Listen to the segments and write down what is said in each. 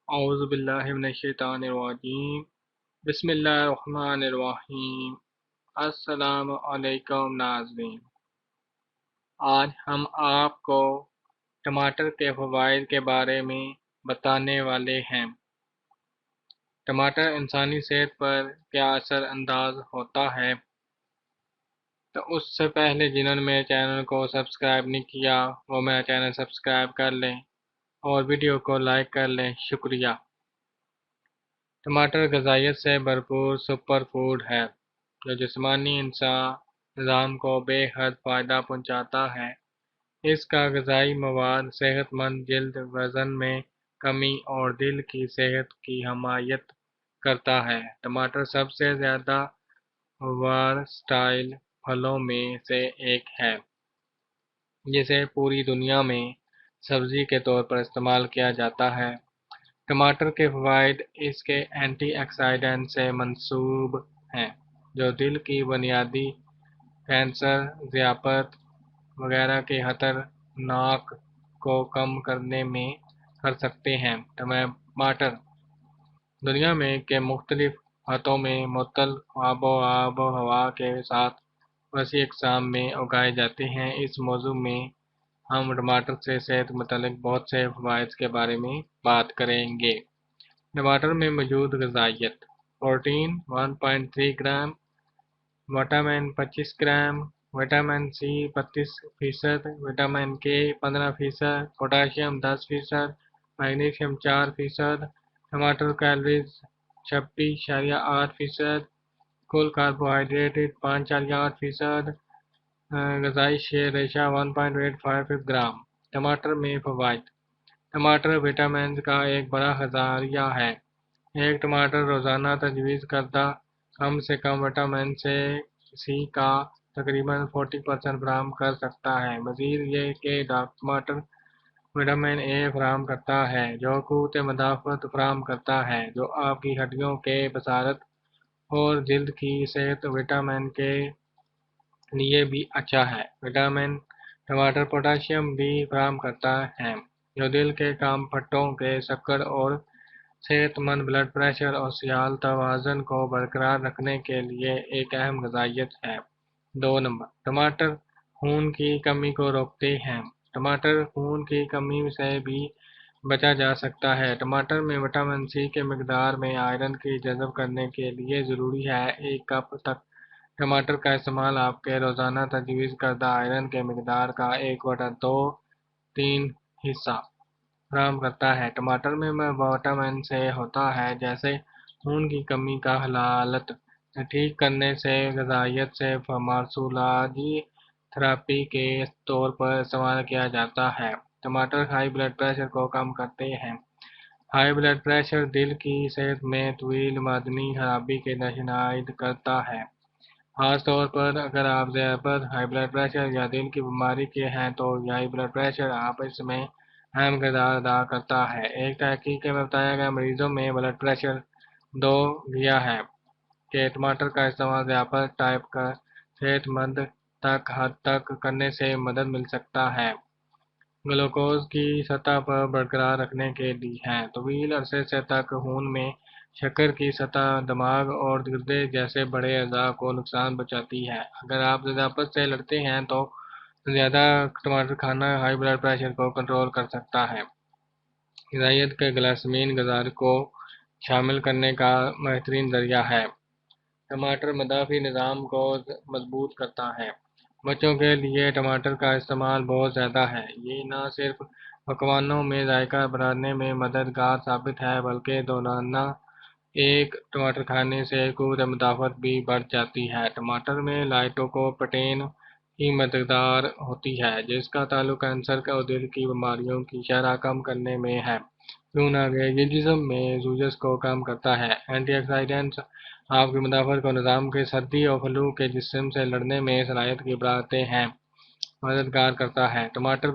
اعوذ باللہ من الشیطان الرجیم بسم اللہ الرحمن الرحیم السلام علیکم ناظرین۔ آج ہم آپ کو ٹماٹر کے فوائد کے بارے میں بتانے والے ہیں۔ ٹماٹر انسانی صحت پر کیا اثر انداز ہوتا ہے؟ تو اس سے پہلے جنہوں نے میرے چینل کو سبسکرائب نہیں کیا وہ میرا چینل سبسکرائب کر لیں اور ویڈیو کو لائک کر لیں، شکریہ۔ ٹماٹر غذائیت سے بھرپور سپر فوڈ ہے جو جسمانی نظام کو بے حد فائدہ پہنچاتا ہے۔ اس کا غذائی مواد صحت مند جلد، وزن میں کمی اور دل کی صحت کی حمایت کرتا ہے۔ ٹماٹر سب سے زیادہ ورسٹائل پھلوں میں سے ایک ہے جسے پوری دنیا میں سبزی کے طور پر استعمال کیا جاتا ہے۔ ٹماٹر کے فوائد اس کے اینٹی آکسیڈنٹ سے منسوب ہیں جو دل کی بیماری، کینسر، ذیابیطس وغیرہ کے خطرات کو کم کرنے میں کر سکتے ہیں۔ ٹماٹر دنیا میں کے مختلف خطوں میں معتدل آب و ہوا کے ساتھ وسیع اقسام میں اگائے جاتے ہیں۔ اس موضوع میں ہم ٹماٹر سے صحت متعلق بہت سے فوائد کے بارے میں بات کریں گے۔ ٹماٹر میں موجود غذائیت: protein 1.3 gram, vitamin 25 gram, vitamin C 32%، vitamin K 15%، potassium 10%، magnesium 4%۔ ٹماٹر کیلوریز 26.8%، کل کاربوہائیڈریٹ 5.8%، غذائی ریشہ 1.85 گرام۔ ٹماٹر میں فوائد: ٹماٹر وٹامنز کا ایک بڑا خزانہ ہے۔ ایک ٹماٹر روزانہ تجویز کردہ کم سے کم وٹامن سی کا تقریباً 40% فراہم کر سکتا ہے۔ مزید یہ کہ ٹماٹر وٹامن اے فراہم کرتا ہے جو قوت مدافعت فراہم کرتا ہے جو آپ کی ہڈیوں کی بصارت اور جلد کی صحت۔ وٹامن کے لیے بھی اچھا ہے۔ ٹماٹر پوٹاشیم بھی فراہم کرتا ہے جو دل کے کام پھٹوں کے شکر اور صحت مند بلڈ پریشر اور سیال توازن کو برقرار رکھنے کے لیے ایک اہم غذائیت ہے۔ 2 ٹماٹر خون کی کمی کو روکتے ہیں۔ ٹماٹر خون کی کمی سے بھی بچا جا سکتا ہے۔ ٹماٹر میں وٹامن سی کی مقدار میں آئرن کی جذب کرنے کے لیے ضروری ہے۔ ایک کپ تک ٹماٹر کا استعمال آپ کے روزانہ تجویز کردہ آئرن کی مقدار کا 1/2-3 حصہ فراہم کرتا ہے۔ ٹماٹر میں وٹامن سے ہوتا ہے جیسے خون کی کمی کا حالت ٹھیک کرنے سے غذائیت سے مارسولاجی تھراپی کے طور پر استعمال کیا جاتا ہے۔ ٹماٹر ہائی بلڈ پریشر کو کم کرتے ہیں۔ ہائی بلڈ پریشر دل کی صحت میں طویل مدتی خرابی کی نشاندہی کرتا ہے۔ خاص طور پر اگر آپ ذیابیطس، ہائی بلڈ پریشر یا دل کی بیماری کے ہیں تو ہائی بلڈ پریشر آپ اس میں اہم کردار ادا کرتا ہے۔ ایک تحقیق میں بتایا گیا مریضوں میں بلڈ پریشر 2 گیا ہے کہ ٹماٹر کا استعمال ذیابیطس ٹائپ کا صحت مند حد تک کرنے سے مدد مل سکتا ہے۔ گلوکوز کی سطح پر برقرار رکھنے کے لیے ہے۔ طویل عرصے تک خون میں شکر کی سطح دماغ اور گردے جیسے بڑے اعضاء کو نقصان پہنچاتی ہے۔ اگر آپ ذیابیطس سے لڑتے ہیں تو زیادہ ٹماٹر کھانا ہائی بلڈ پریشر کو کنٹرول کر سکتا ہے۔ غذائیت کے گلائسیمک غذا کو شامل کرنے کا بہترین ذریعہ ہے۔ ٹماٹر مدافعتی نظام کو مضبوط کرتا ہے۔ بچوں کے لیے ٹماٹر کا استعمال بہت زیادہ ہے۔ یہ نہ صرف پکوانوں میں ذائقہ بڑھانے میں مددگار ثابت ہے بلکہ روزانہ ایک ٹماٹر کھانے سے قوت مدافعت بھی بڑھ جاتی ہے۔ ٹماٹر میں لائکوپینٹین کی مقدار ہوتی ہے جس کا تعلق کینسر اور دل کی بیماریوں کی شرح کم کرنے میں ہے۔ کیوں نہ کہ یہ جسم میں سوجش کو کم کرتا ہے۔ اینٹی آکسیڈنٹس آپ کی مدافعت کو نظام کے سردی اور فلو کے جسم سے لڑنے میں صلاحیت کی بڑھاتے ہیں مددگار کرتا ہے۔ ٹماٹر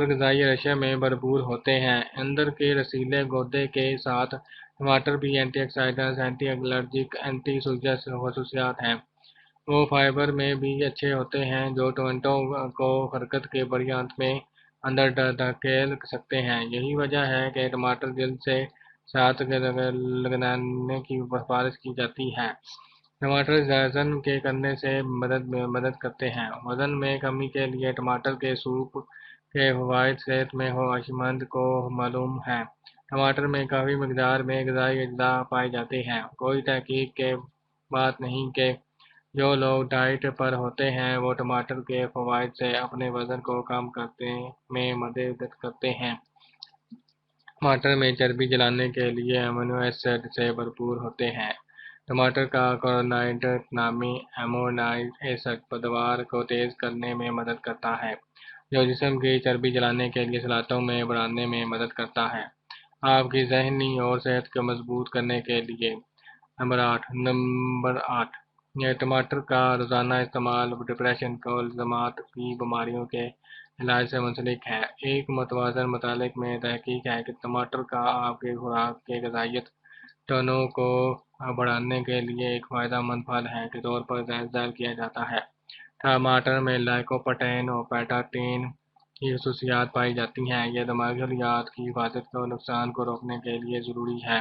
غذائی ریشے میں بھرپور ہوتے ہیں۔ اندر کے رسیلے گودے کے ساتھ ٹماٹر بھی antioxidants, antiallergic, anti سوجش خصوصیات ہیں۔ وہ فائبر میں بھی اچھے ہوتے ہیں جو ٹماٹروں کو حرکت کے بڑی آنت میں اندر دھکیل سکتے ہیں۔ یہی وجہ ہے کہ ٹماٹر جلد سے ساتھ لگانے کی سفارش کی جاتی ہے۔ ٹماٹر وزن کے کرنے سے مدد کرتے ہیں۔ وزن میں کمی کے لیے ٹماٹر کے سوپ کے فوائد صحت مند کو معلوم ہے۔ ٹماٹر میں کافی مقدار میں غذائی اجزاء پائے جاتے ہیں۔ کوئی تحقیق کے بات نہیں کہ جو لوگ ڈائٹ پر ہوتے ہیں وہ ٹماٹر کے فوائد سے اپنے وزن کو کم کرنے میں مدد کرتے ہیں۔ ٹماٹر میں چربی جلانے کے لیے امینو ایسڈ سے بھرپور ہوتے ہیں۔ ٹماٹر کا کاربوہائیڈریٹ نامی امینو ایسڈ پیداوار کو تیز کرنے میں مدد کرتا ہے، جو جسم کی چربی جلانے کی صلاحیتوں میں بڑھانے میں مدد کرتا ہے۔ آپ کی ذہنی اور صحت کو مضبوط کرنے کے لیے نمبر 8 یہ ٹماٹر کا روزانہ استعمال ڈپریشن اور التہابات کی بیماریوں کے علاج سے منسلک ہے۔ ایک متوازن مطالعے میں تحقیق ہے کہ ٹماٹر کا آپ کی خوراک کے غذائیت تنوع کو بڑھانے کے لیے ایک فائدہ مند پھل کے طور پر ظاہر کیا جاتا ہے۔ ٹماٹر میں لائکوپین اور بیٹا-کیروٹین کی خصوصیات پائی جاتی ہیں۔ یہ دماغی خلیات کی حفاظت اور نقصان کو روکنے کے لیے ضروری ہے۔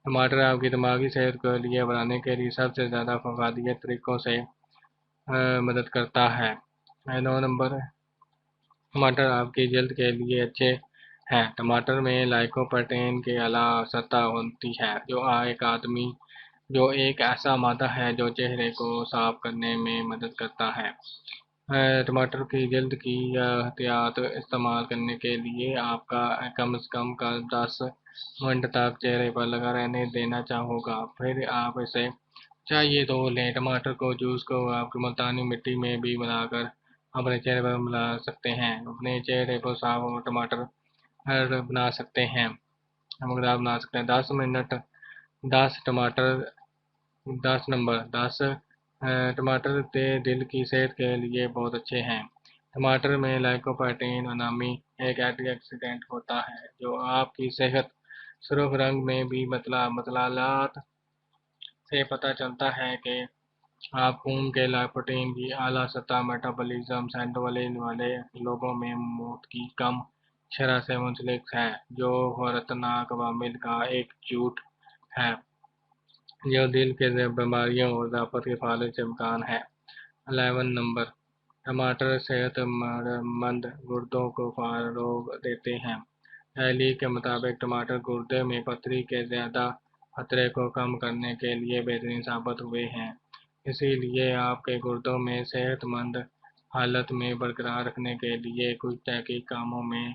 ٹماٹر آپ کی دماغی صحت کے لیے بڑھانے کے لیے سب سے زیادہ فائدہ طریقوں سے مدد کرتا ہے۔ 9 نمبر ٹماٹر آپ کی جلد کے لیے اچھے ہیں۔ ٹماٹر میں لائکوپین کی اعلیٰ سطح ہوتی ہے، جو ایک ایسا مادہ ہے جو چہرے کو صاف کرنے میں مدد کرتا ہے۔ ٹماٹر کی جلد کی احتیاط استعمال کرنے کے لیے آپ کا کم از کم 10 منٹ تک چہرے پر لگا رہنے دینا ہوگا، پھر آپ اسے چاہیے تو لیں۔ ٹماٹر کو جوس کو آپ کی ملتانی مٹی میں بھی ملا کر اپنے چہرے پر ملا سکتے ہیں۔ اپنے چہرے کو صاف اور ٹماٹر بنا سکتے ہیں۔ 10 منٹ 10 ٹماٹر دل کی صحت کے لیے بہت اچھے ہیں۔ ٹماٹر میں لائکوپین نامی ایک اینٹی آکسیڈنٹ ہوتا ہے جو آپ کی صحت سرخ رنگ میں بھی مطالعات سے پتہ چلتا ہے کہ آپ خون کے لائکوپین کی اعلیٰ سطح میٹابولزم سنڈروم والے لوگوں میں موت کی کم شرح سے منسلک ہے، جو حیرتناک عوامل کا ایک جھوٹ ہے جو دل کی بیماریوں اور ذیابیطس کے فالج سے امکان ہے۔ 11 نمبر ٹماٹر صحت مند گردوں کو فروغ دیتے ہیں۔ تحلیل کے مطابق ٹماٹر گردے میں پتھری کے زیادہ خطرے کو کم کرنے کے لیے بہترین ثابت ہوئے ہیں۔ اسی لیے آپ کے گردوں میں صحت مند حالت میں برقرار رکھنے کے لیے کچھ تحقیقی کاموں کے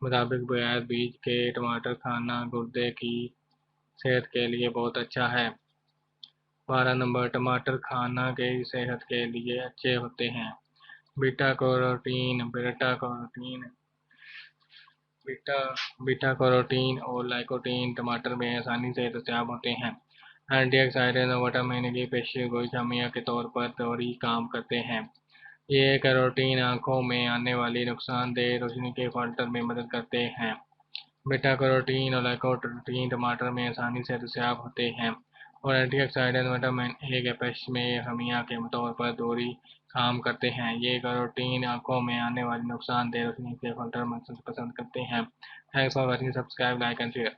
مطابق بغیر بیج کے ٹماٹر کھانا گردے کی صحت کے لیے بہت اچھا ہے۔ 12 نمبر ٹماٹر کھانا کی صحت کے لیے اچھے ہوتے ہیں۔ بیٹا کیروٹین اور لائکوپین ٹماٹر میں آسانی سے دستیاب ہوتے ہیں۔ اینٹی آکسیڈنٹ اور وٹامن کی پیشی گوئی خامیہ کے طور پر فوری کام کرتے ہیں۔ یہ کیروٹین آنکھوں میں آنے والی نقصان دہ روشنی کے فلٹر میں مدد کرتے ہیں۔ بیٹا کیروٹین اور لائکوپین ٹماٹر میں آسانی سے دستیاب ہوتے ہیں اور اینٹی آکسیڈنٹ وٹامن اے کی پیشی میں خامیہ کے طور پر فوری کام کرتے ہیں۔ یہ کیروٹین آنکھوں میں آنے والی نقصان دہ روشنی کے فلٹر میں پسند کرتے ہیں۔ Thanks for watching, subscribe, like and share.